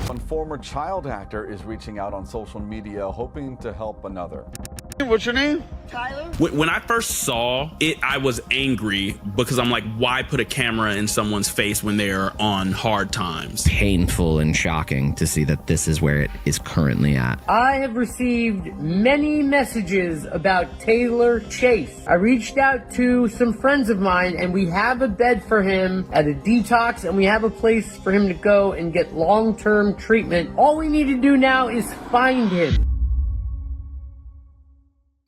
One former child actor is reaching out on social media hoping to help another. What's your name? Tyler? When I first saw it, I was angry because I'm like, why put a camera in someone's face when they're on hard times? Painful and shocking to see that this is where it is currently at. I have received many messages about Tylor Chase. I reached out to some friends of mine, and we have a bed for him at a detox, and we have a place for him to go and get long-term treatment. All we need to do now is find him.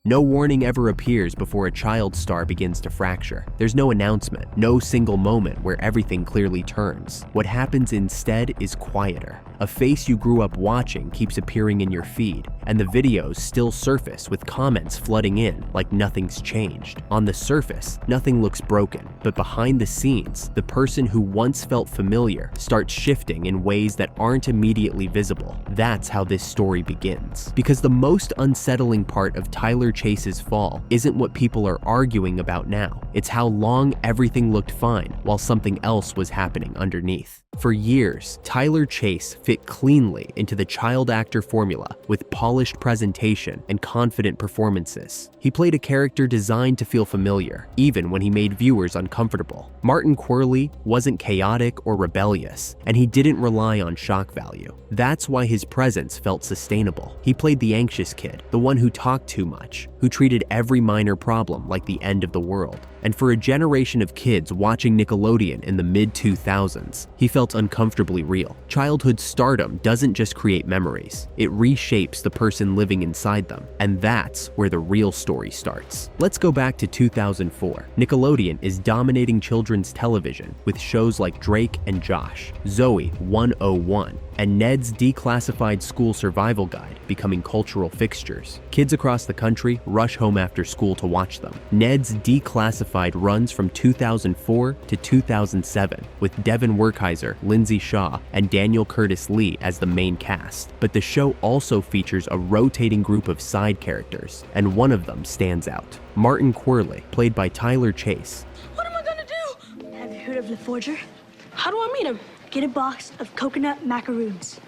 No warning ever appears before a child star begins to fracture. There's no announcement, no single moment where everything clearly turns. What happens instead is quieter. A face you grew up watching keeps appearing in your feed, and the videos still surface with comments flooding in like nothing's changed. On the surface, nothing looks broken, but behind the scenes, the person who once felt familiar starts shifting in ways that aren't immediately visible. That's how this story begins. Because the most unsettling part of Tylor Chase's fall isn't what people are arguing about now. It's how long everything looked fine while something else was happening underneath. For years, Tylor Chase fit cleanly into the child actor formula with polished presentation and confident performances. He played a character designed to feel familiar, even when he made viewers uncomfortable. Martin Qwerly wasn't chaotic or rebellious, and he didn't rely on shock value. That's why his presence felt sustainable. He played the anxious kid, the one who talked too much, who treated every minor problem like the end of the world. And for a generation of kids watching Nickelodeon in the mid-2000s, he felt uncomfortably real. Childhood stardom doesn't just create memories, it reshapes the person living inside them. And that's where the real story starts. Let's go back to 2004. Nickelodeon is dominating children's television with shows like Drake and Josh, Zoe 101, and Ned's Declassified School Survival Guide becoming cultural fixtures. Kids across the country rush home after school to watch them. Ned's Declassified runs from 2004 to 2007, with Devin Werkheiser, Lindsay Shaw, and Daniel Curtis Lee as the main cast. But the show also features a rotating group of side characters, and one of them stands out. Martin Qwerly, played by Tylor Chase. What am I gonna do? Have you heard of the Forger? How do I meet him? Get a box of coconut macaroons.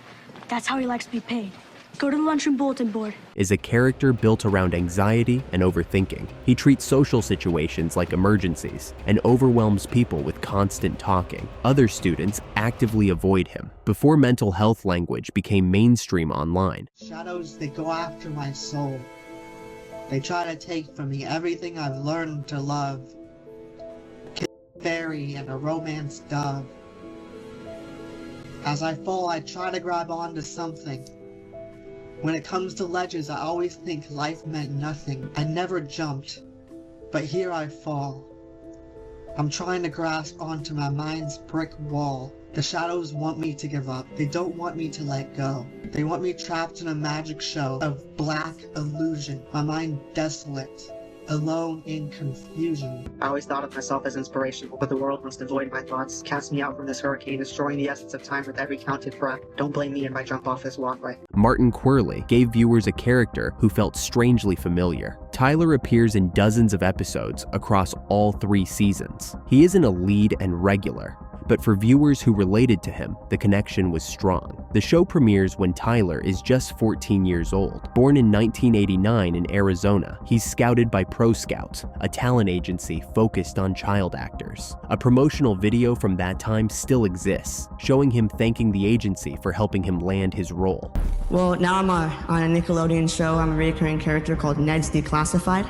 That's how he likes to be paid. Go to the lunchroom bulletin board. Is a character built around anxiety and overthinking. He treats social situations like emergencies and overwhelms people with constant talking. Other students actively avoid him. Before mental health language became mainstream online, shadows, they go after my soul. They try to take from me everything I've learned to love. A fairy and a romance dove. As I fall, I try to grab onto something. When it comes to ledges, I always think life meant nothing. I never jumped, but here I fall. I'm trying to grasp onto my mind's brick wall. The shadows want me to give up. They don't want me to let go. They want me trapped in a magic show of black illusion. My mind desolate, alone in confusion. I always thought of myself as inspirational, but the world must avoid my thoughts. Cast me out from this hurricane, destroying the essence of time with every counted breath. Don't blame me if I jump off this walkway. Martin Qwerly gave viewers a character who felt strangely familiar. Tylor appears in dozens of episodes across all 3 seasons. He isn't a lead and regular, but for viewers who related to him, the connection was strong. The show premieres when Tylor is just 14 years old. Born in 1989 in Arizona, he's scouted by Pro Scouts, a talent agency focused on child actors. A promotional video from that time still exists, showing him thanking the agency for helping him land his role. Well, now I'm on a Nickelodeon show. I'm a recurring character called Ned's Declassified,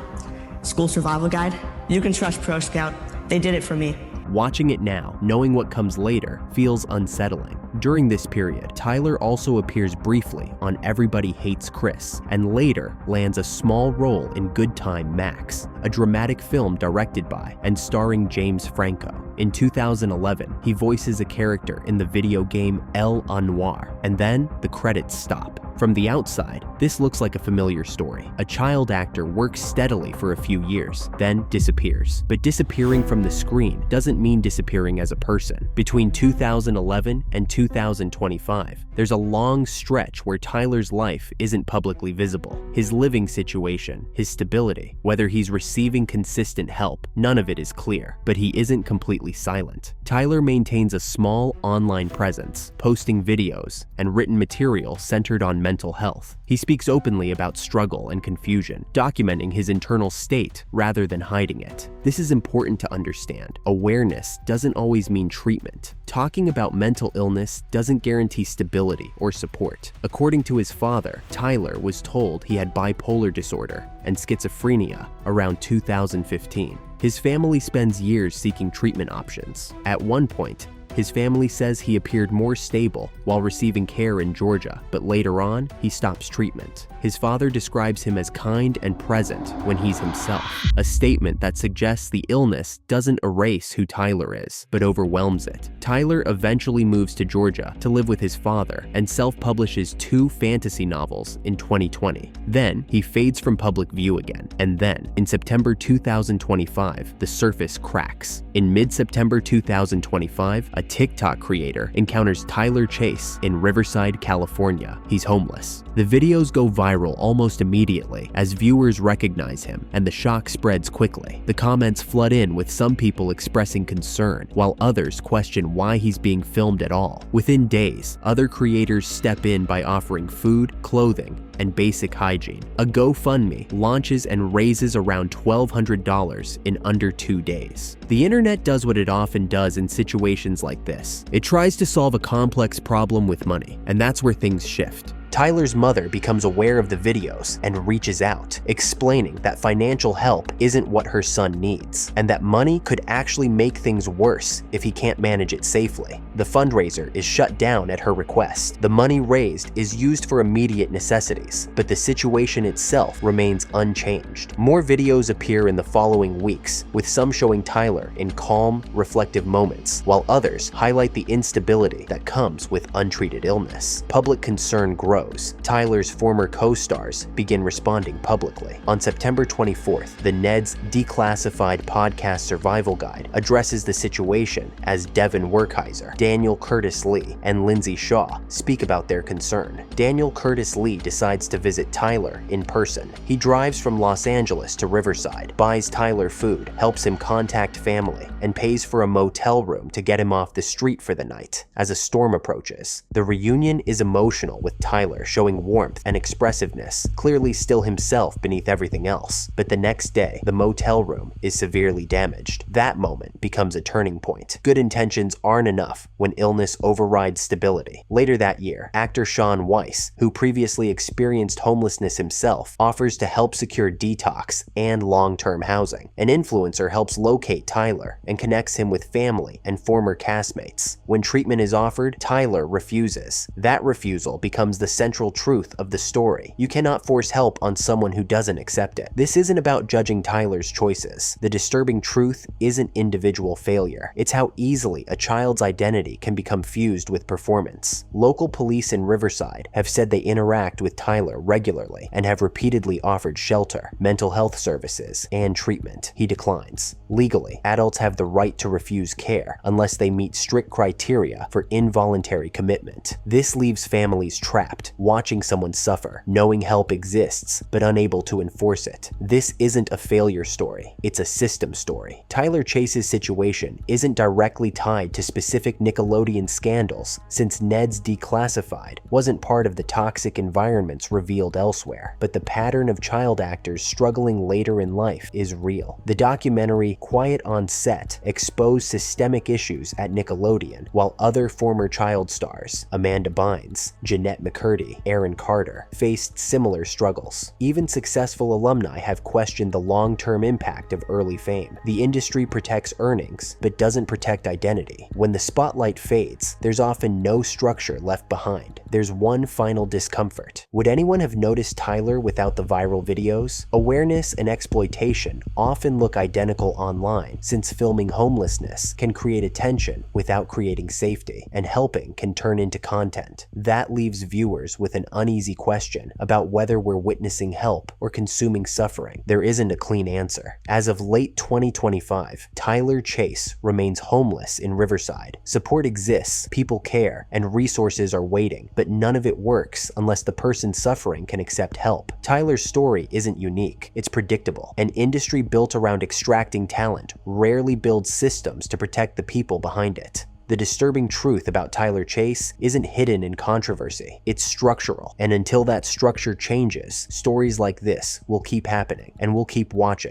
School Survival Guide. You can trust Pro Scout. They did it for me. Watching it now, knowing what comes later, feels unsettling. During this period, Tylor also appears briefly on Everybody Hates Chris, and later lands a small role in Good Time Max, a dramatic film directed by and starring James Franco. In 2011, he voices a character in the video game El Anwar, and then the credits stop. From the outside, this looks like a familiar story. A child actor works steadily for a few years, then disappears. But disappearing from the screen doesn't mean disappearing as a person. Between 2011 and 2025, there's a long stretch where Tylor's life isn't publicly visible. His living situation, his stability, whether he's receiving consistent help, none of it is clear. But he isn't completely completely silent. Tylor maintains a small online presence, posting videos and written material centered on mental health. He speaks openly about struggle and confusion, documenting his internal state rather than hiding it. This is important to understand. Awareness doesn't always mean treatment. Talking about mental illness doesn't guarantee stability or support. According to his father, Tylor was told he had bipolar disorder and schizophrenia around 2015. His family spends years seeking treatment options. At one point, his family says he appeared more stable while receiving care in Georgia, but later on, he stops treatment. His father describes him as kind and present when he's himself, a statement that suggests the illness doesn't erase who Tylor is, but overwhelms it. Tylor eventually moves to Georgia to live with his father and self-publishes 2 fantasy novels in 2020. Then, he fades from public view again, and then, in September 2025, the surface cracks. In mid-September 2025, a TikTok creator encounters Tylor Chase in Riverside, California. He's homeless. The videos go viral almost immediately as viewers recognize him, and the shock spreads quickly. The comments flood in with some people expressing concern, while others question why he's being filmed at all. Within days, other creators step in by offering food, clothing, and basic hygiene. A GoFundMe launches and raises around $1,200 in under 2 days. The internet does what it often does in situations like this. It tries to solve a complex problem with money, and that's where things shift. Tylor's mother becomes aware of the videos and reaches out, explaining that financial help isn't what her son needs, and that money could actually make things worse if he can't manage it safely. The fundraiser is shut down at her request. The money raised is used for immediate necessities, but the situation itself remains unchanged. More videos appear in the following weeks, with some showing Tylor in calm, reflective moments, while others highlight the instability that comes with untreated illness. Public concern grows. Tylor's former co-stars begin responding publicly. On September 24th, the Ned's Declassified podcast survival guide addresses the situation as Devin Werkheiser, Daniel Curtis Lee, and Lindsay Shaw speak about their concern. Daniel Curtis Lee decides to visit Tylor in person. He drives from Los Angeles to Riverside, buys Tylor food, helps him contact family, and pays for a motel room to get him off the street for the night. As a storm approaches, the reunion is emotional, with Tylor showing warmth and expressiveness, clearly still himself beneath everything else. But the next day, the motel room is severely damaged. That moment becomes a turning point. Good intentions aren't enough when illness overrides stability. Later that year, actor Shaun Weiss, who previously experienced homelessness himself, offers to help secure detox and long-term housing. An influencer helps locate Tylor and connects him with family and former castmates. When treatment is offered, Tylor refuses. That refusal becomes the central truth of the story. You cannot force help on someone who doesn't accept it. This isn't about judging Tylor's choices. The disturbing truth isn't individual failure. It's how easily a child's identity can become fused with performance. Local police in Riverside have said they interact with Tylor regularly and have repeatedly offered shelter, mental health services, and treatment. He declines. Legally, adults have the right to refuse care unless they meet strict criteria for involuntary commitment. This leaves families trapped, watching someone suffer, knowing help exists, but unable to enforce it. This isn't a failure story, it's a system story. Tylor Chase's situation isn't directly tied to specific Nickelodeon scandals, since Ned's Declassified wasn't part of the toxic environments revealed elsewhere, but the pattern of child actors struggling later in life is real. The documentary Quiet on Set exposed systemic issues at Nickelodeon, while other former child stars, Amanda Bynes, Jeanette McCurdy, Aaron Carter, faced similar struggles. Even successful alumni have questioned the long-term impact of early fame. The industry protects earnings, but doesn't protect identity. When the spotlight fades, there's often no structure left behind. There's one final discomfort. Would anyone have noticed Tylor without the viral videos? Awareness and exploitation often look identical online, since filming homelessness can create attention without creating safety, and helping can turn into content. That leaves viewers viewers with an uneasy question about whether we're witnessing help or consuming suffering, there isn't a clean answer. As of late 2025, Tylor Chase remains homeless in Riverside. Support exists, people care, and resources are waiting, but none of it works unless the person suffering can accept help. Tylor's story isn't unique, it's predictable. An industry built around extracting talent rarely builds systems to protect the people behind it. The disturbing truth about Tylor Chase isn't hidden in controversy, it's structural, and until that structure changes, stories like this will keep happening, and we'll keep watching